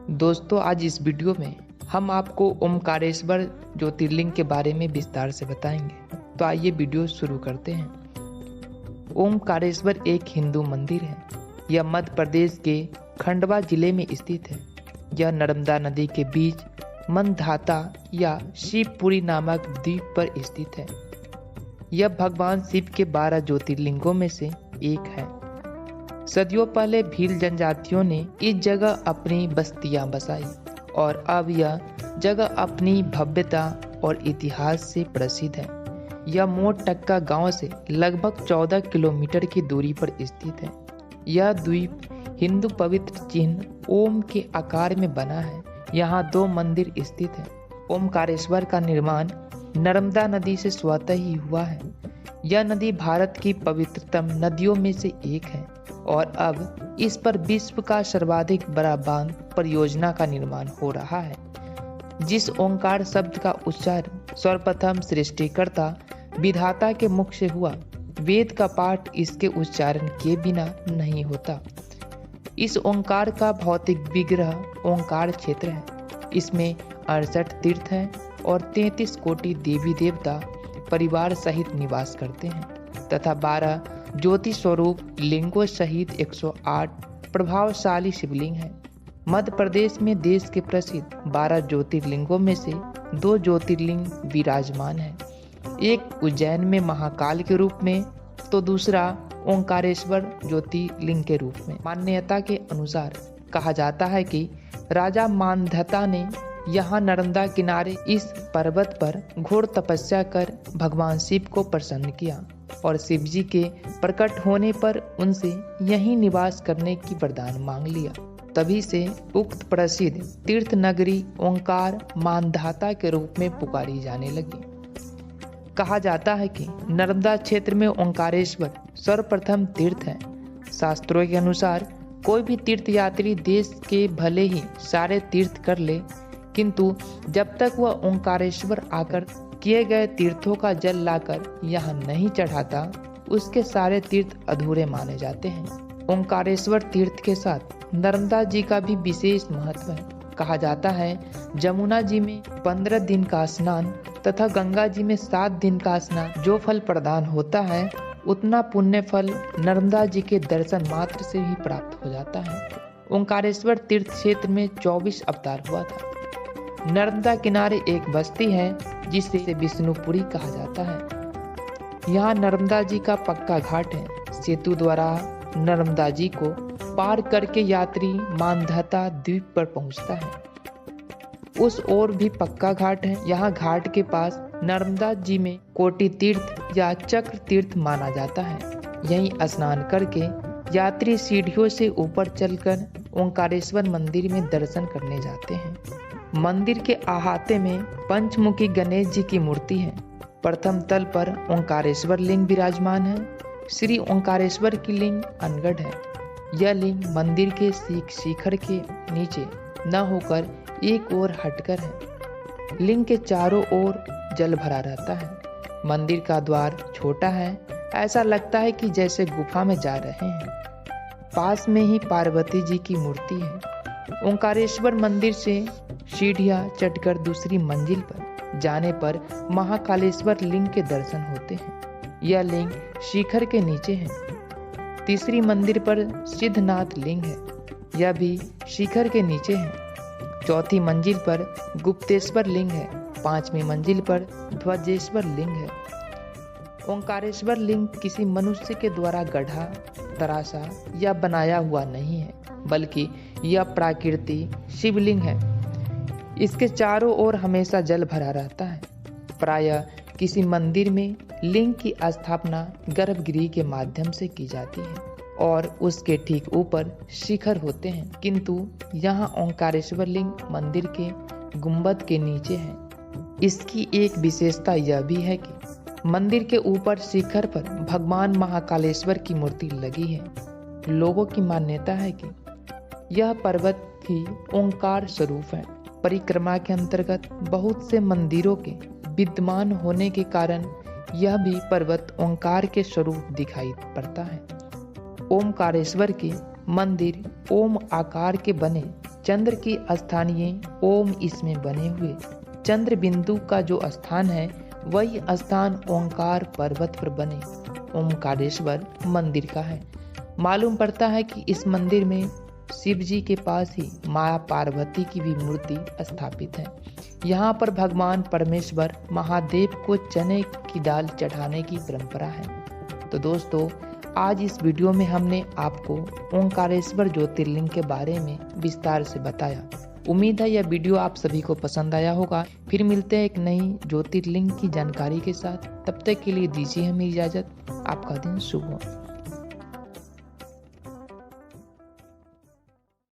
दोस्तों, आज इस वीडियो में हम आपको ओमकारेश्वर ज्योतिर्लिंग के बारे में विस्तार से बताएंगे। तो आइए वीडियो शुरू करते हैं। ओमकारेश्वर एक हिंदू मंदिर है। यह मध्य प्रदेश के खंडवा जिले में स्थित है। यह नर्मदा नदी के बीच मंधाता या शिवपुरी नामक द्वीप पर स्थित है। यह भगवान शिव के 12 ज्योतिर्लिंगों में से एक है। सदियों पहले भील जनजातियों ने इस जगह अपनी बस्तियां बसाई और अब यह जगह अपनी भव्यता और इतिहास से प्रसिद्ध है। यह मोट टक्का गांव से लगभग 14 किलोमीटर की दूरी पर स्थित है। यह द्वीप हिंदू पवित्र चिन्ह ओम के आकार में बना है। यहाँ 2 मंदिर स्थित हैं। ओमकारेश्वर का निर्माण नर्मदा नदी से स्वतः ही हुआ है। यह नदी भारत की पवित्रतम नदियों में से एक है और अब इस पर विश्व का सर्वाधिक बड़ा बांध परियोजना का निर्माण हो रहा है। जिस ओंकार शब्द का उच्चारण सर्वप्रथम सृष्टिकर्ता विधाता के मुख से हुआ, वेद का पाठ इसके उच्चारण के बिना नहीं होता। इस ओंकार का भौतिक विग्रह ओंकार क्षेत्र है। इसमें 68 तीर्थ हैं और 33 कोटि देवी देवता परिवार सहित निवास करते हैं तथा 12 ज्योति स्वरूप लिंगों सहित 108 प्रभावशाली शिवलिंग हैं। मध्य प्रदेश में देश के प्रसिद्ध 12 ज्योतिर्लिंगों में से 2 ज्योतिर्लिंग विराजमान हैं। एक उज्जैन में महाकाल के रूप में तो दूसरा ओंकारेश्वर ज्योतिर्लिंग के रूप में। मान्यता के अनुसार कहा जाता है कि राजा मानधता ने यहाँ नर्मदा किनारे इस पर्वत पर घोर तपस्या कर भगवान शिव को प्रसन्न किया और शिव जी के प्रकट होने पर उनसे यहीं निवास करने की वरदान मांग लिया। तभी से उक्त प्रसिद्ध तीर्थ नगरी ओंकार मानधाता के रूप में पुकारी जाने लगी। कहा जाता है कि नर्मदा क्षेत्र में ओंकारेश्वर सर्वप्रथम तीर्थ है। शास्त्रों के अनुसार कोई भी तीर्थ यात्री देश के भले ही सारे तीर्थ कर ले, किंतु जब तक वह ओंकारेश्वर आकर किए गए तीर्थों का जल लाकर यहाँ नहीं चढ़ाता, उसके सारे तीर्थ अधूरे माने जाते हैं। ओंकारेश्वर तीर्थ के साथ नर्मदा जी का भी विशेष महत्व है। कहा जाता है जमुना जी में 15 दिन का स्नान तथा गंगा जी में 7 दिन का स्नान जो फल प्रदान होता है, उतना पुण्य फल नर्मदा जी के दर्शन मात्र से ही प्राप्त हो जाता है। ओंकारेश्वर तीर्थ क्षेत्र में 24 अवतार हुआ था। नर्मदा किनारे एक बस्ती है जिसे विष्णुपुरी कहा जाता है। यहाँ नर्मदा जी का पक्का घाट है। सेतु द्वारा नर्मदा जी को पार करके यात्री मानधाता द्वीप पर पहुँचता है। उस ओर भी पक्का घाट है। यहाँ घाट के पास नर्मदा जी में कोटि तीर्थ या चक्र तीर्थ माना जाता है। यहीं स्नान करके यात्री सीढ़ियों से ऊपर चलकर ओंकारेश्वर मंदिर में दर्शन करने जाते हैं। मंदिर के अहाते में पंचमुखी गणेश जी की मूर्ति है। प्रथम तल पर ओंकारेश्वर लिंग विराजमान है। श्री ओंकारेश्वर की लिंग अनगढ़ है। यह लिंग मंदिर के शिखर के नीचे न होकर एक ओर हटकर है। लिंग के चारों ओर जल भरा रहता है। मंदिर का द्वार छोटा है। ऐसा लगता है कि जैसे गुफा में जा रहे हैं। पास में ही पार्वती जी की मूर्ति है। ओंकारेश्वर मंदिर से सीढ़ियां चढ़कर दूसरी मंजिल पर जाने पर महाकालेश्वर लिंग के दर्शन होते हैं। यह लिंग शिखर के नीचे है। तीसरी मंदिर पर सिद्धनाथ लिंग है। यह भी शिखर के नीचे है। चौथी मंजिल पर गुप्तेश्वर लिंग है। 5वीं मंजिल पर ध्वजेश्वर लिंग है। ओंकारेश्वर लिंग किसी मनुष्य के द्वारा गढ़ा, तराशा या बनाया हुआ नहीं है, बल्कि यह प्राकृतिक शिवलिंग है। इसके चारों ओर हमेशा जल भरा रहता है। प्रायः किसी मंदिर में लिंग की स्थापना गर्भगृह के माध्यम से की जाती है और उसके ठीक ऊपर शिखर होते हैं, किंतु यहाँ ओंकारेश्वर लिंग मंदिर के गुंबद के नीचे है। इसकी एक विशेषता यह भी है कि मंदिर के ऊपर शिखर पर भगवान महाकालेश्वर की मूर्ति लगी है। लोगों की मान्यता है कि यह पर्वत ही ओंकार स्वरूप है। परिक्रमा के अंतर्गत बहुत से मंदिरों के विद्यमान होने के कारण यह भी पर्वत ओंकार के स्वरूप दिखाई पड़ता है। ओमकारेश्वर के मंदिर ओम आकार के बने चंद्र की स्थानीय ओम इसमें बने हुए चंद्र बिंदु का जो स्थान है वही स्थान ओंकार पर्वत पर बने ओमकारेश्वर मंदिर का है। मालूम पड़ता है कि इस मंदिर में शिव जी के पास ही मां पार्वती की भी मूर्ति स्थापित है। यहाँ पर भगवान परमेश्वर महादेव को चने की दाल चढ़ाने की परंपरा है। तो दोस्तों, आज इस वीडियो में हमने आपको ओंकारेश्वर ज्योतिर्लिंग के बारे में विस्तार से बताया। उम्मीद है यह वीडियो आप सभी को पसंद आया होगा। फिर मिलते हैं एक नई ज्योतिर्लिंग की जानकारी के साथ। तब तक के लिए दीजिए हमें इजाजत। आपका दिन शुभ हो।